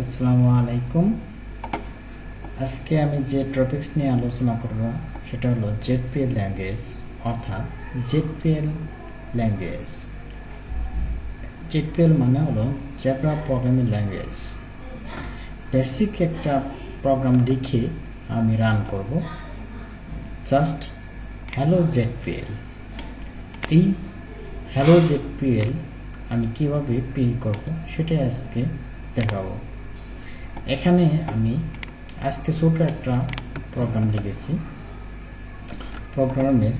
আসসালামু আলাইকুম। আজকে আমি যে টপিকস নিয়ে আলোচনা করব সেটা হলো জেডপিএল ল্যাঙ্গুয়েজ অর্থাৎ জেডপিএল ল্যাঙ্গুয়েজ। জেডপিএল মানে হলো জেব্রা প্রোগ্রামিং ল্যাঙ্গুয়েজ। বেসিক একটা প্রোগ্রাম লিখে আমি রান করব, জাস্ট হ্যালো জেডপিএল। এই হ্যালো জেডপিএল আমি কিভাবে প্রিন্ট করব সেটাই আজকে দেখাবো। এখানে আমি আজকে ছোট একটা প্রোগ্রাম লিখেছি। প্রোগ্রামের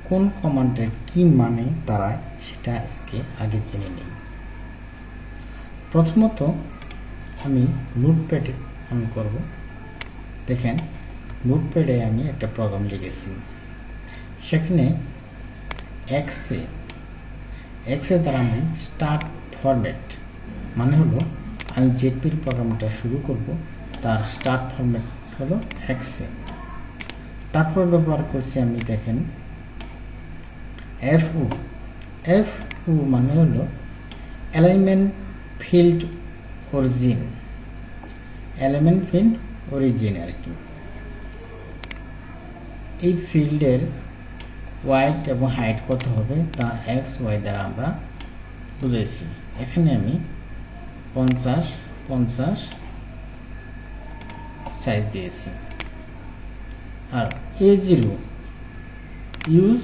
কোন কমান্ডের কি মানে দাঁড়ায় সেটা আজকে আগে জেনে নিই। প্রথমত আমি নোটপ্যাডে অন করব। দেখেন নোটপ্যাডে আমি একটা প্রোগ্রাম লিখেছি। সেখানে এক্সে দ্বারা আমি স্টার্ট ফরম্যাট মানে হলো আমি জেডপিএল প্রোগ্রামটা শুরু করব, তার স্টার্ট ফরম্যাট হলো এক্সে। তারপর ব্যবহার করছি আমি দেখেন এফও মানে হলো এলাইনমেন্ট ফিল্ড অরিজিন আর কি। এই ফিল্ডের ওয়াইড এবং হাইট কত হবে তা এক্স ওয়াই দ্বারা আমরা বুঝেছি। এখানে আমি 50 সাইজ দিয়েছি। আর A0 ইউজ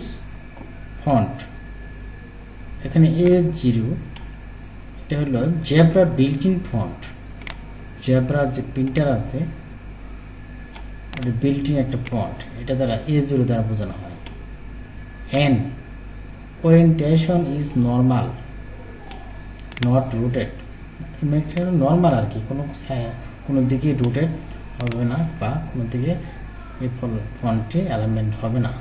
ফন্ট, এখানে A0 এটা হলো zebra built in font. Zebra যে প্রিন্টার আছে এটা বিল্ট ইন একটা ফন্ট, এটা দ্বারা A0 দ্বারা বোঝানো হয়। N orientation is normal not rooted, normal আর কি, কোনো দিকে রুটেড হবে না বা কোনো দিকে এই ফন্টে অ্যালাইনমেন্ট হবে না।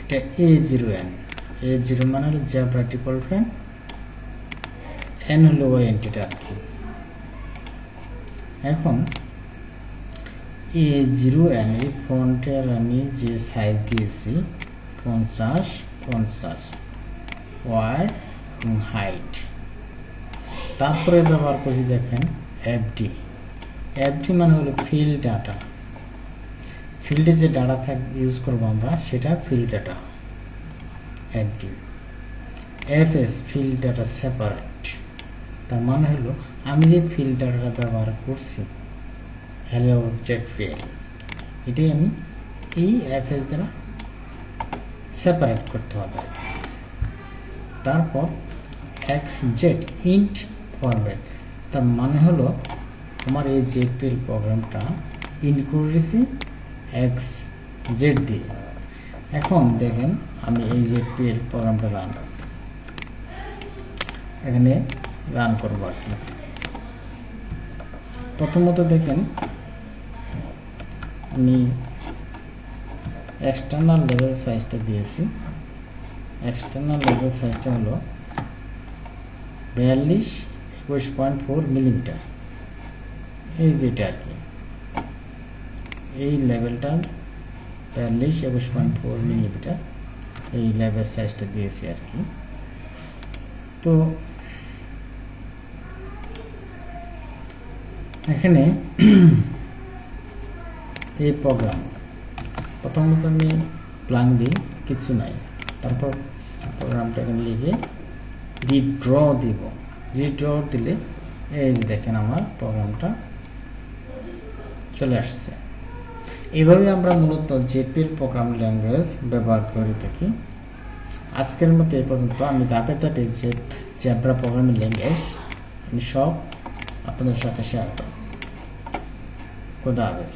এটা A0 মানে হলো জেব্রা ডিফল্ট ফন্ট, N হলো ওরিয়েন্টেড আর কি। এখন A0N এই ফন্টের আমি যে সাইজ দিয়েছি 50 ওয়াইড এবং হাইট। তারপরে ব্যবহার করছি দেখেন এফডি মানে হলো ফিল্ড ডাটা। ফিল্ডে যে ডাটা ইউজ করবো আমরা সেটা field data FD. FS field data separate, তার মানে হলো আমি যে ফিল্ড ডাটাটা ব্যবহার করছি হ্যালো জেডপিএল, এটাই আমি এই এফএস দ্বারা সেপারেট করতে হবে। তারপর XZ ইন্ট ফরম্যাট, তার মানে হলো আমার এই জেডপিএল প্রোগ্রামটা ইন্ট করেছি XZ দিয়ে। এখন দেখেন আমি এই জেডপিএল প্রোগ্রামটা এখানে রান করবো আর কি। প্রথমত দেখেন আমি এক্সটার্নাল লেভেল সাইজটা দিয়েছি। এক্সটার্নাল লেভেল সাইজটা হলো 42-21.4 মিলিমিটার, এই যেটা আর কি, এই লেভেলটা 42-21.4 মিলিমিটার এই লেভেল সাইজটা দিয়েছি আর কি। তো এখানে এই প্রোগ্রাম প্রথমত আমি প্লাং দিই, কিছু নাই। তারপর প্রোগ্রামটা এখানে লিখে রিড্র দিব। রিড্র দিলে এই যে দেখেন আমার প্রোগ্রামটা চলে আসছে। এইভাবে আমরা মূলত জেডপিএল প্রোগ্রাম ল্যাঙ্গুয়েজ ব্যবহার করে থাকি। আজকের মতো এই পর্যন্ত। আমি ধাপে ধাপে যে জেব্রা প্রোগ্রামিং ল্যাঙ্গুয়েজ আমি সব আপনাদের সাথে শেয়ার করব। খোদা হাফেজ।